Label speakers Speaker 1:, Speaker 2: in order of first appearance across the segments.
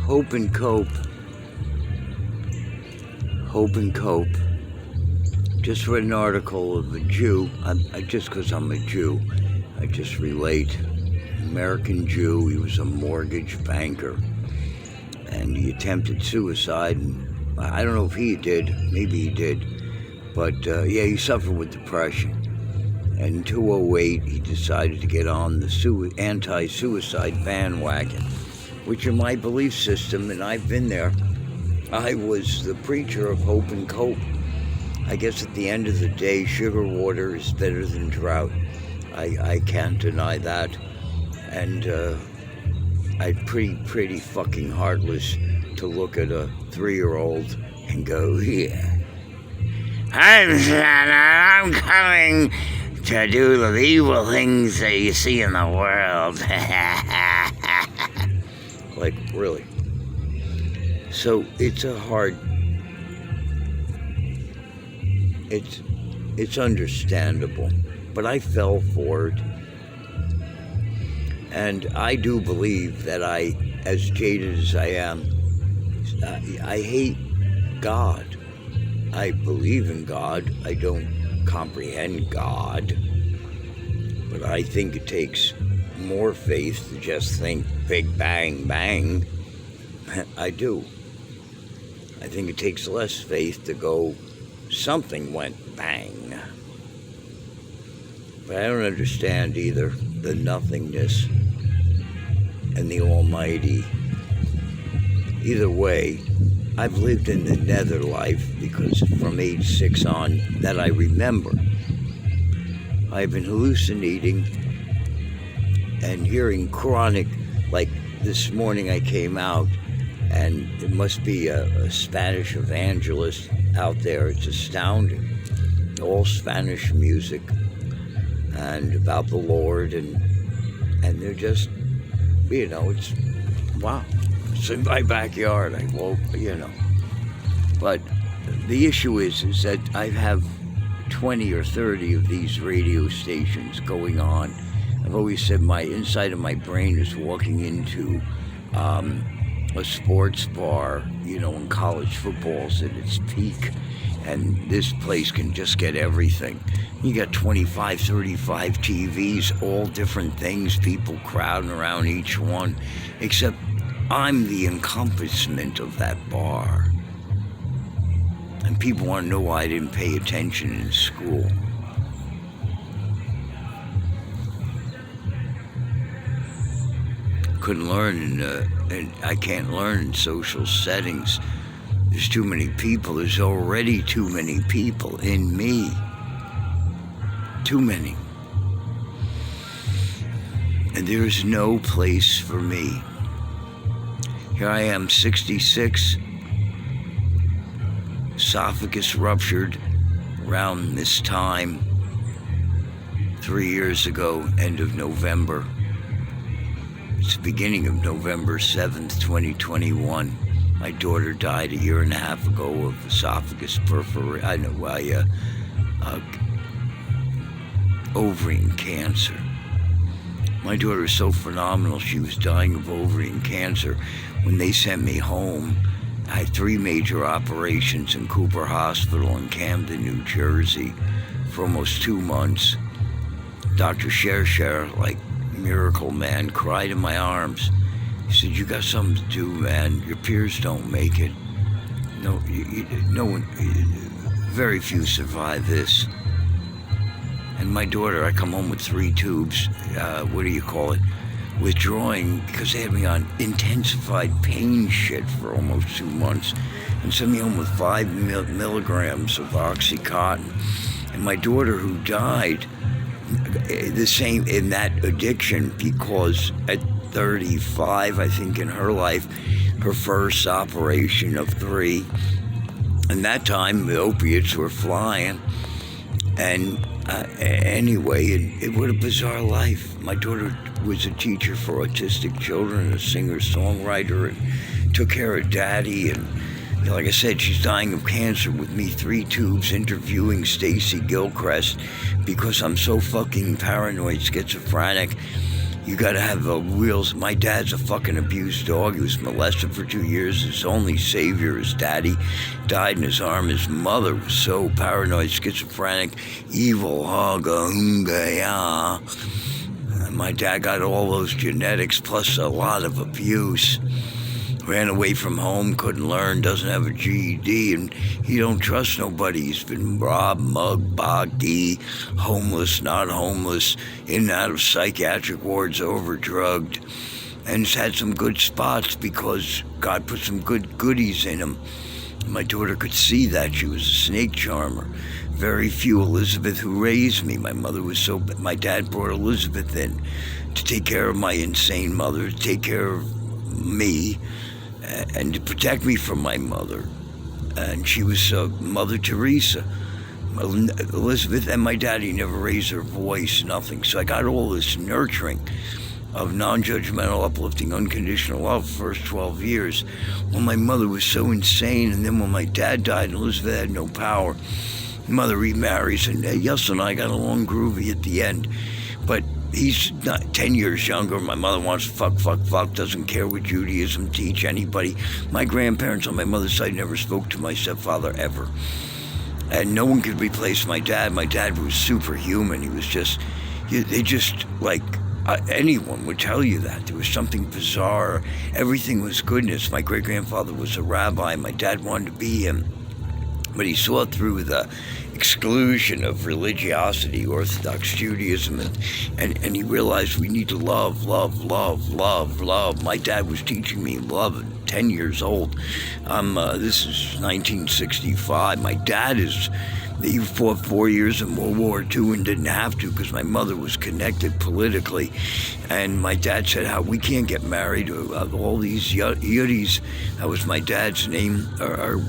Speaker 1: Hope and Cope. Hope and Cope. Just read an article of a Jew. Just because I'm a Jew, I just relate. American Jew, he was a mortgage banker. And he attempted suicide. And I don't know if he did. Maybe he did. But yeah, he suffered with depression. And in 2008, he decided to get on the anti-suicide bandwagon, which in my belief system, and I've been there, I was the preacher of hope and cope. I guess at the end of the day, sugar water is better than drought. I can't deny that. And I'm pretty fucking heartless to look at a 3-year-old and go, yeah, I'm Santa, I'm coming to do the evil things that you see in the world. Like, really. So it's a hard... It's understandable. But I fell for it. And I do believe that as jaded as I am, I hate God. I believe in God. I don't comprehend God. But I think it takes more faith to just think big bang bang. I do. I think it takes less faith to go something went bang. But I don't understand either the nothingness and the Almighty. Either way, I've lived in the nether life because from age 6 on that I remember, I've been hallucinating and hearing chronic, like this morning I came out and it must be a Spanish evangelist out there. It's astounding. All Spanish music and about the Lord and they're just, it's, wow. It's in my backyard. I woke, But the issue is that I have 20 or 30 of these radio stations going on. I've always said my inside of my brain is walking into a sports bar, when college football's at its peak, and this place can just get everything. You got 25, 35 TVs, all different things, people crowding around each one, except I'm the encompassment of that bar. And people want to know why I didn't pay attention in school. Couldn't learn and I can't learn in social settings. There's too many people. There's already too many people in me. Too many. And there's no place for me. Here I am, 66, esophagus ruptured around this time, 3 years ago, end of November. It's the beginning of November 7th, 2021. My daughter died a year and a half ago of esophagus perforation. Ovarian cancer. My daughter is so phenomenal. She was dying of ovarian cancer. When they sent me home, I had 3 major operations in Cooper Hospital in Camden, New Jersey, for almost 2 months. Dr. Sher, like miracle man, cried in my arms. He said, "You got something to do, man. Your peers don't make it. No one, very few survive this." And my daughter, I come home with 3 tubes, withdrawing, because they had me on intensified pain shit for almost 2 months, and sent me home with 5 milligrams of Oxycontin. And my daughter, who died, the same in that addiction, because at 35, I think, in her life, her first operation of 3, and that time the opiates were flying. And anyway, it was a bizarre life. My daughter was a teacher for autistic children, a singer-songwriter, and took care of Daddy. And like I said, she's dying of cancer with me, 3 tubes, interviewing Stacy Gilchrist, because I'm so fucking paranoid, schizophrenic. You gotta have wheels. My dad's a fucking abused dog. He was molested for 2 years. His only savior, his daddy, died in his arm. His mother was so paranoid, schizophrenic, evil, yeah. My dad got all those genetics plus a lot of abuse. Ran away from home, couldn't learn, doesn't have a GED, and he don't trust nobody. He's been robbed, mugged, bogged, homeless, not homeless, in and out of psychiatric wards, overdrugged, and he's had some good spots because God put some good goodies in him. My daughter could see that. She was a snake charmer. Very few. Elizabeth, who raised me. My dad brought Elizabeth in to take care of my insane mother, to take care of me, and to protect me from my mother. And she was Mother Teresa. Elizabeth and my daddy never raised their voice, nothing. So I got all this nurturing of non-judgmental, uplifting, unconditional love the first 12 years. When my mother was so insane, and then when my dad died and Elizabeth had no power, mother remarries, and Yusel and I got along groovy at the end. But he's not 10 years younger. My mother wants to fuck, doesn't care what Judaism teach anybody. My grandparents on my mother's side never spoke to my stepfather ever. And no one could replace my dad. My dad was superhuman. He was just, anyone would tell you that. There was something bizarre. Everything was goodness. My great-grandfather was a rabbi. My dad wanted to be him. But he saw through the exclusion of religiosity, Orthodox Judaism, and he realized we need to love. My dad was teaching me love at 10 years old. This is 1965. My dad he fought 4 years in World War II and didn't have to because my mother was connected politically. And my dad said, we can't get married. All these yuddies, that was my dad's name,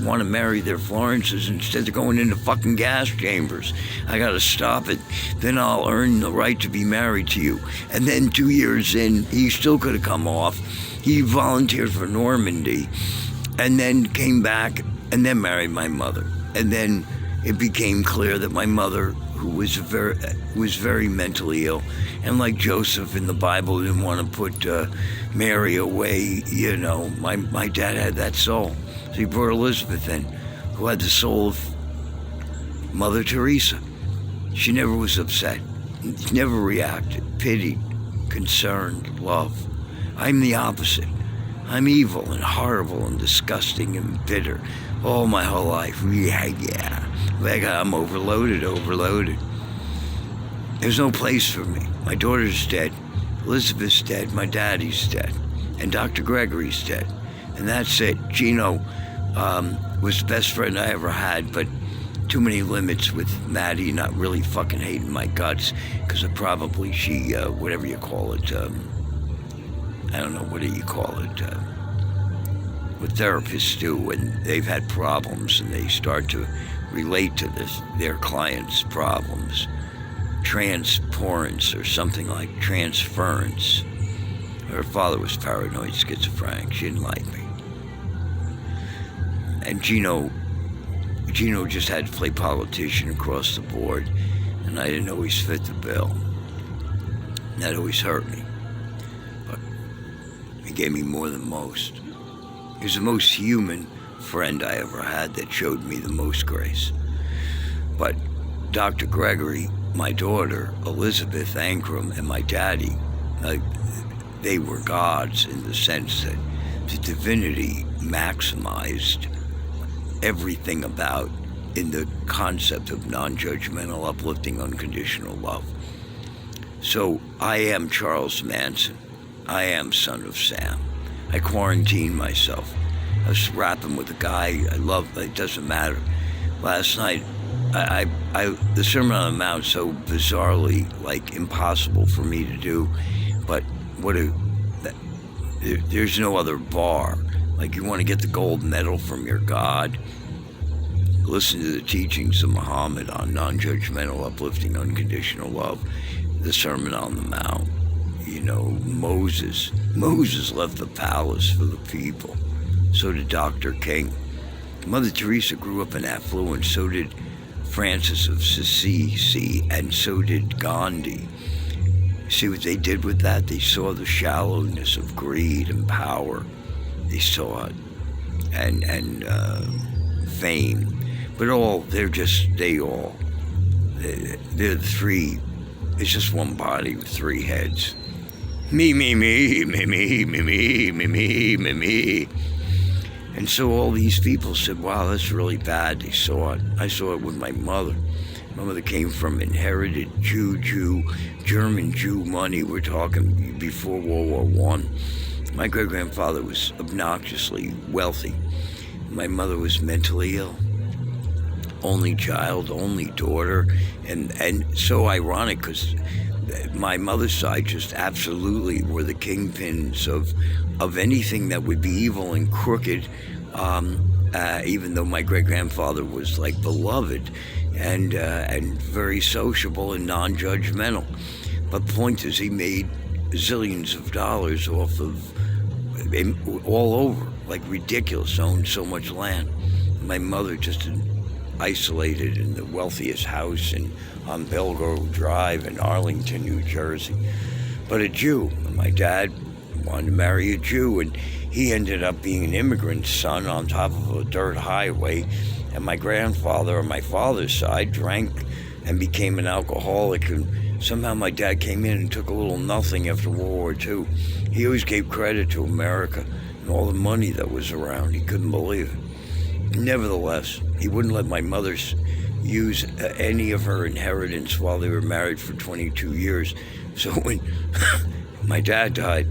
Speaker 1: want to marry their Florences. Instead they're going into fucking gas chambers. I got to stop it. Then I'll earn the right to be married to you. And then 2 years in, he still could have come off. He volunteered for Normandy and then came back and then married my mother. And then it became clear that my mother, who was very mentally ill, and like Joseph in the Bible, didn't want to put Mary away. My dad had that soul. So he brought Elizabeth in, who had the soul of Mother Teresa. She never was upset, never reacted, pitied, concerned, loved. I'm the opposite. I'm evil and horrible and disgusting and bitter all my whole life. Yeah. Like I'm overloaded. There's no place for me. My daughter's dead. Elizabeth's dead. My daddy's dead. And Dr. Gregory's dead. And that's it. Gino was the best friend I ever had, but too many limits with Maddie not really fucking hating my guts because of probably whatever you call it, I don't know, what do you call it? What therapists do when they've had problems and they start to relate to their clients' problems. Transporence or something like transference. Her father was paranoid, schizophrenic. She didn't like me. And Gino just had to play politician across the board, and I didn't always fit the bill. That always hurt me. But he gave me more than most. He was the most human friend I ever had that showed me the most grace. But Dr. Gregory, my daughter, Elizabeth Ankrum, and my daddy, they were gods in the sense that the divinity maximized everything about in the concept of non-judgmental, uplifting, unconditional love. So I am Charles Manson. I am Son of Sam. I quarantined myself. I was rapping with a guy I love. It doesn't matter. Last night, the Sermon on the Mount so bizarrely impossible for me to do, but there's no other bar. Like, you want to get the gold medal from your God, listen to the teachings of Muhammad on non-judgmental, uplifting, unconditional love, the Sermon on the Mount. Moses left the palace for the people. So did Dr. King. Mother Teresa grew up in affluence. So did Francis of Assisi, and so did Gandhi. See what they did with that? They saw the shallowness of greed and power. They saw it. And fame. But they're the three, it's just one body with three heads. Me, me, me, me, me, me, me, me, me, me, me. And so all these people said, wow, that's really bad. They saw it. I saw it with my mother. My mother came from inherited German Jew money. We're talking before World War One. My great-grandfather was obnoxiously wealthy. My mother was mentally ill. Only child, only daughter. And so ironic because my mother's side just absolutely were the kingpins of anything that would be evil and crooked, even though my great-grandfather was like beloved and very sociable and non-judgmental. But the point is, he made zillions of dollars off of all over, like ridiculous, owned so much land. My mother just isolated in the wealthiest house on Belgrove Drive in Arlington, New Jersey. But a Jew. My dad wanted to marry a Jew, and he ended up being an immigrant son on top of a dirt highway. And my grandfather on my father's side drank and became an alcoholic, and somehow my dad came in and took a little nothing after World War II. He always gave credit to America and all the money that was around. He couldn't believe it. Nevertheless, he wouldn't let my mother use any of her inheritance while they were married for 22 years. So when my dad died,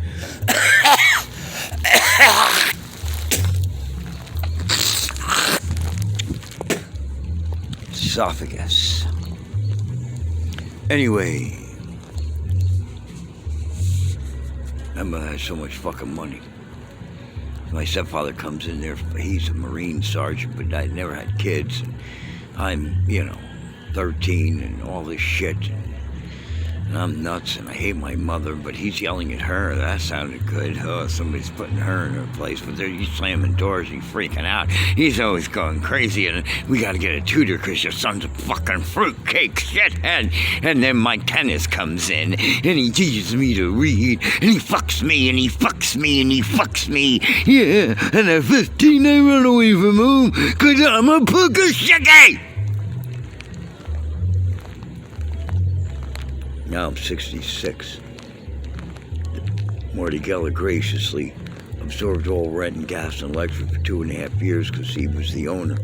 Speaker 1: esophagus. Anyway, my mother had so much fucking money. My stepfather comes in there, he's a Marine sergeant, but I never had kids. And I'm, 13 and all this shit. And I'm nuts and I hate my mother, but he's yelling at her. That sounded good. Oh, somebody's putting her in her place. But he's slamming doors, he's freaking out. He's always going crazy, and we gotta get a tutor because your son's a fucking fruitcake shithead. And then Mike Tennis comes in, and he teaches me to read, and he fucks me, and he fucks me, and he fucks me. Yeah, and at 15 I run away from home because I'm a pooka shiggy. Now I'm 66. Marty Geller graciously absorbed all rent and gas and electric for 2.5 years because he was the owner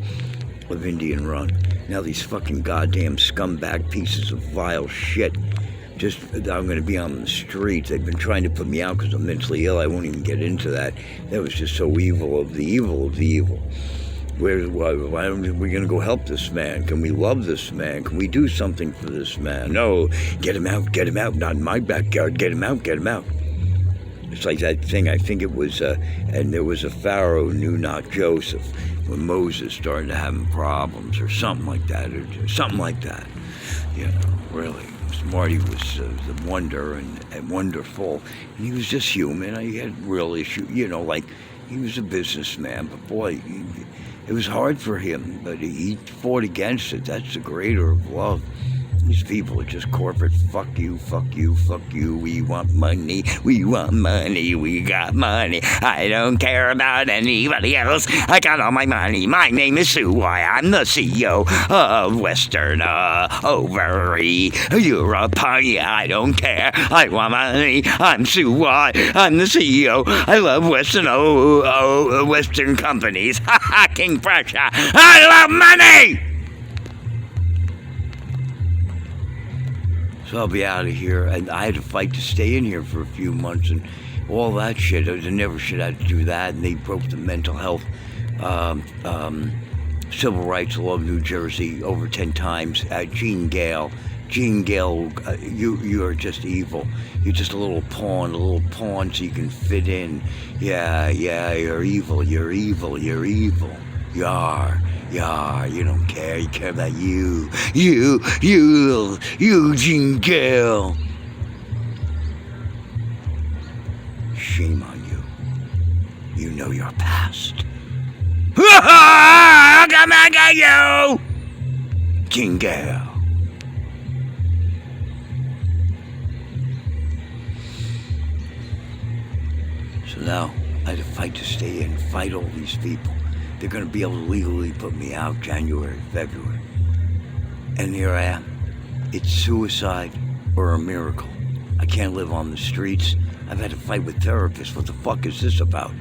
Speaker 1: of Indian Run. Now these fucking goddamn scumbag pieces of vile shit, I'm going to be on the streets. They've been trying to put me out because I'm mentally ill. I won't even get into that. That was just so evil of the evil of the evil. Why are we going to go help this man? Can we love this man? Can we do something for this man? No, get him out, not in my backyard, get him out. It's like that thing, I think it was, and there was a Pharaoh who knew not Joseph, when Moses started to have problems, or something like that, really. Marty was the wonder and wonderful, and he was just human. He had real issues, like he was a businessman, but boy, it was hard for him, but he fought against it. That's the greater of love. These people are just corporate. Fuck you. We want money, we got money. I don't care about anybody else. I got all my money. My name is Sue Y. I'm the CEO of Western Ovary. You're a pony. I don't care. I want money. I'm Sue Y. I'm the CEO. I love Western companies. King Prussia. I love money! So I'll be out of here, and I had to fight to stay in here for a few months, and all that shit. I never should have to do that, and they broke the mental health, civil rights law of New Jersey over 10 times. Gene Gale, you are just evil. You're just a little pawn so you can fit in. Yeah, you're evil. You don't care. You care about you, Gene Gale. Shame on you. You know your past. Come back at you, Gene Gale. So now I had to fight to stay in, fight all these people. They're going to be able to legally put me out January, February. And here I am. It's suicide or a miracle. I can't live on the streets. I've had to fight with therapists. What the fuck is this about?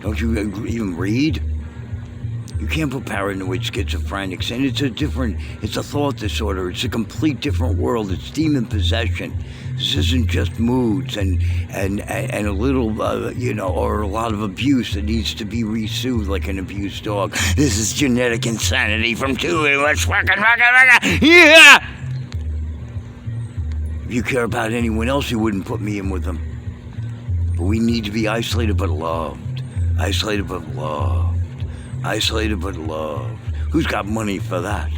Speaker 1: Don't you even read? You can't put paranoid schizophrenics in. It's a thought disorder. It's a complete different world. It's demon possession. This isn't just moods and a little, or a lot of abuse that needs to be re-soothed like an abused dog. This is genetic insanity from two. Let's fucking yeah! If you care about anyone else, you wouldn't put me in with them. But we need to be isolated but loved. Isolated but loved. Isolated but loved. Who's got money for that?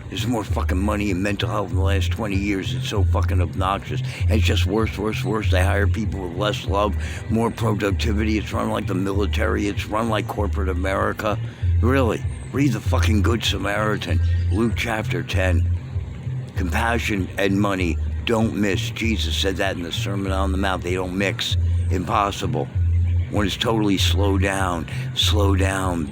Speaker 1: There's more fucking money in mental health in the last 20 years. It's so fucking obnoxious. And it's just worse. They hire people with less love, more productivity. It's run like the military. It's run like corporate America. Really. Read the fucking Good Samaritan. Luke chapter 10. Compassion and money don't mix. Jesus said that in the Sermon on the Mount. They don't mix. Impossible. One is totally slow down,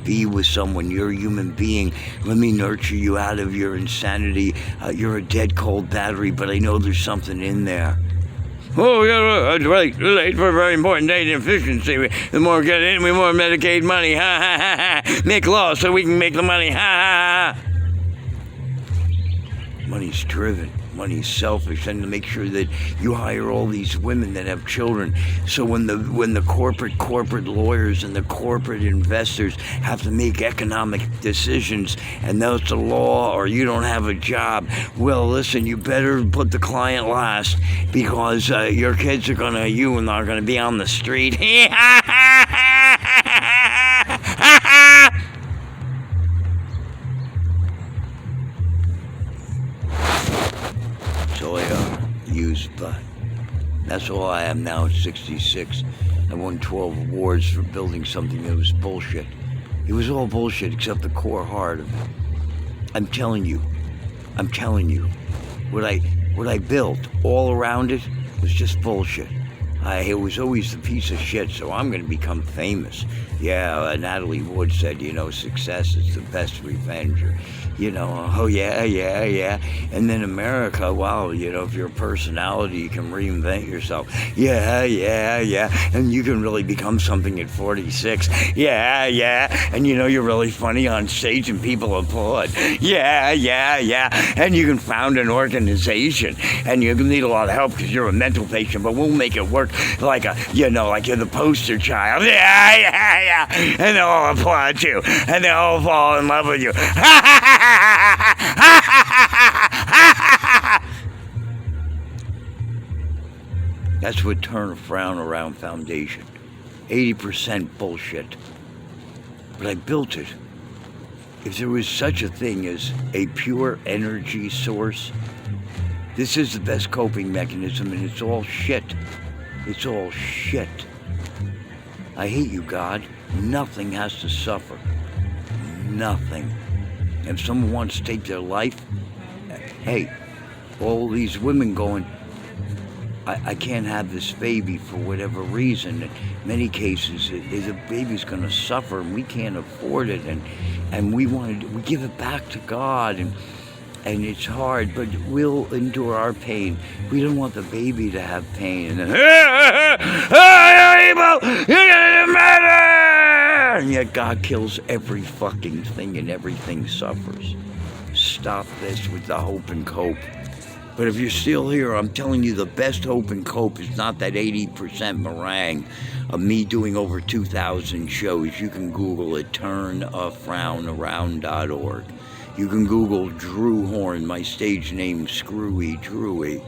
Speaker 1: be with someone. You're a human being. Let me nurture you out of your insanity. You're a dead cold battery, but I know there's something in there. Oh, yeah, that's right. Late for a very important data efficiency. The more we get in, the more Medicaid money. Ha, ha, ha, ha. Make laws so we can make the money. Ha, ha, ha. Money's driven. Money's selfish, and to make sure that you hire all these women that have children. So when the corporate lawyers and the corporate investors have to make economic decisions, and that's the law, or you don't have a job, well, listen, you better put the client last, because your kids are gonna be on the street. But that's all I am now at 66. I won 12 awards for building something that was bullshit. It was all bullshit except the core heart of it. I'm telling you, what I built all around it was just bullshit. It was always the piece of shit, so I'm going to become famous. Yeah, Natalie Wood said, success is the best revenge. Oh yeah. And then America, wow, if you're a personality, you can reinvent yourself. Yeah. And you can really become something at 46. Yeah. And you're really funny on stage and people applaud. Yeah. And you can found an organization, and you need a lot of help because you're a mental patient, but we'll make it work like like you're the poster child. Yeah. And they'll all applaud you, and they'll all fall in love with you. That's what Turn a Frown Around Foundation. 80% bullshit. But I built it. If there was such a thing as a pure energy source, this is the best coping mechanism, and it's all shit. It's all shit. I hate you, God. Nothing has to suffer. Nothing. If someone wants to take their life, hey, all these women going, I can't have this baby for whatever reason. In many cases, the baby's going to suffer, and we can't afford it, and we give it back to God, and it's hard, but we'll endure our pain. We don't want the baby to have pain. And then, and yet God kills every fucking thing, and everything suffers. Stop this with the hope and cope. But if you're still here, I'm telling you, the best hope and cope is not that 80% meringue of me doing over 2,000 shows. You can Google it, turnafrownaround.org. You can Google Drew Horn, my stage name, Screwy Drewy.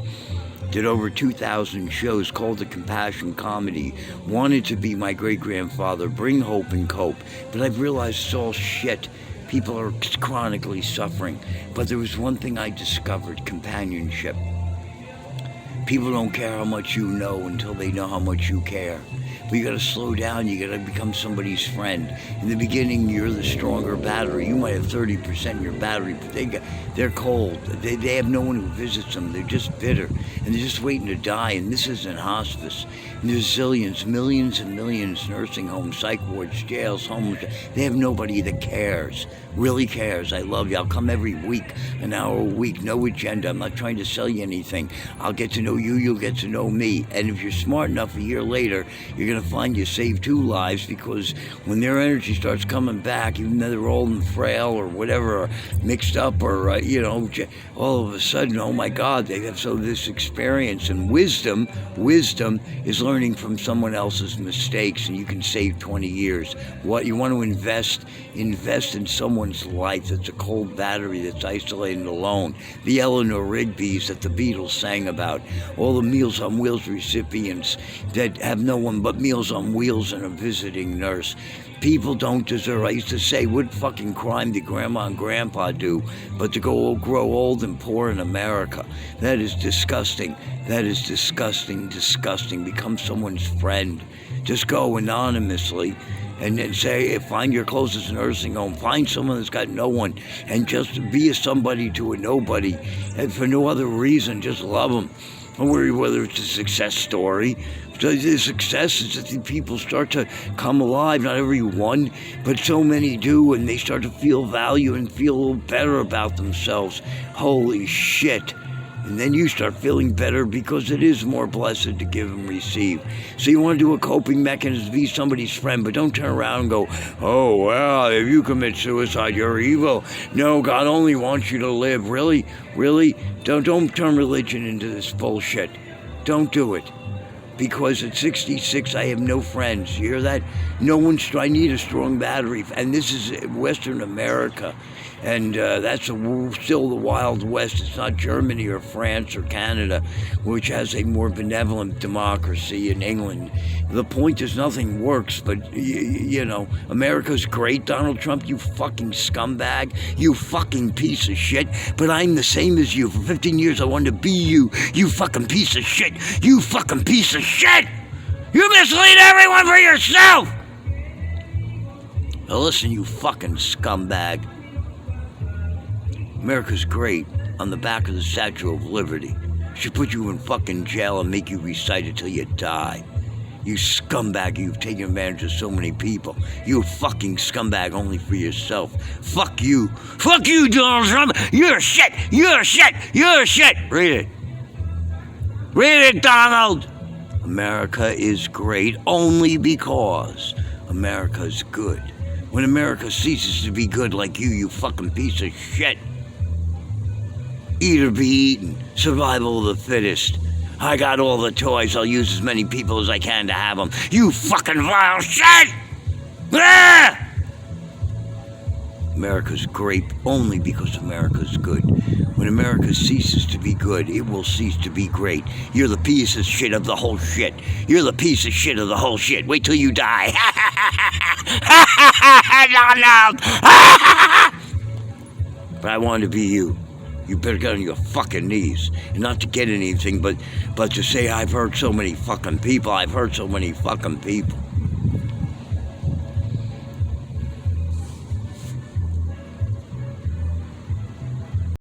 Speaker 1: Did over 2,000 shows, called the Compassion Comedy. Wanted to be my great-grandfather, bring hope and cope. But I've realized it's all shit. People are chronically suffering. But there was one thing I discovered, companionship. People don't care how much you know until they know how much you care. But you gotta slow down, you gotta become somebody's friend. In the beginning, you're the stronger battery. You might have 30% in your battery, but they're cold. They have no one who visits them. They're just bitter, and they're just waiting to die, and this isn't hospice. And there's zillions, millions and millions, nursing homes, psych wards, jails, homes. They have nobody that cares, really cares. I love you. I'll come every week, an hour a week, no agenda. I'm not trying to sell you anything. I'll get to know you, you'll get to know me. And if you're smart enough, a year later, you're going to find you saved 2 lives, because when their energy starts coming back, even though they're old and frail or whatever, or mixed up, or, all of a sudden, oh my God, they have this experience. And wisdom is learning from someone else's mistakes, and you can save 20 years. What you want to invest in someone's life that's a cold battery, that's isolated and alone. The Eleanor Rigby's that the Beatles sang about, all the Meals on Wheels recipients that have no one but Meals on Wheels and a visiting nurse. People don't deserve. I used to say, what fucking crime did Grandma and Grandpa do but to grow old and poor in America? That is disgusting. That is disgusting, disgusting. Become someone's friend. Just go anonymously and then say, find your closest nursing home. Find someone that's got no one, and just be a somebody to a nobody. And for no other reason, just love them. Don't worry whether it's a success story. The success is that the people start to come alive. Not everyone, but so many do, and they start to feel value and feel a little better about themselves. Holy shit. And then you start feeling better, because it is more blessed to give and receive. So you want to do a coping mechanism, be somebody's friend, but don't turn around and go, oh, well, if you commit suicide, you're evil. No, God only wants you to live. Really? Really? Don't turn religion into this bullshit. Don't do it. Because at 66, I have no friends. You hear that? I need a strong battery. And this is Western America. And that's still the Wild West. It's not Germany or France or Canada, which has a more benevolent democracy, in England. The point is, nothing works, but, America's great. Donald Trump, you fucking scumbag. You fucking piece of shit. But I'm the same as you. For 15 years, I wanted to be you. You fucking piece of shit. You fucking piece of shit. You mislead everyone for yourself. Now listen, you fucking scumbag. America's great. On the back of the Statue of Liberty. Should put you in fucking jail and make you recite it till you die. You scumbag, you've taken advantage of so many people. You fucking scumbag only for yourself. Fuck you. Fuck you, Donald Trump. You're shit. You're shit. You're shit. Read it. Read it, Donald. America is great only because America is good. When America ceases to be good like you fucking piece of shit. Eat or be eaten. Survival of the fittest. I got all the toys. I'll use as many people as I can to have them. You fucking vile shit! Ah! America's great only because America's good. When America ceases to be good, it will cease to be great. You're the piece of shit of the whole shit. You're the piece of shit of the whole shit. Wait till you die. Donald! But I want to be you. You better get on your fucking knees. And not to get anything, but to say, I've hurt so many fucking people. I've hurt so many fucking people.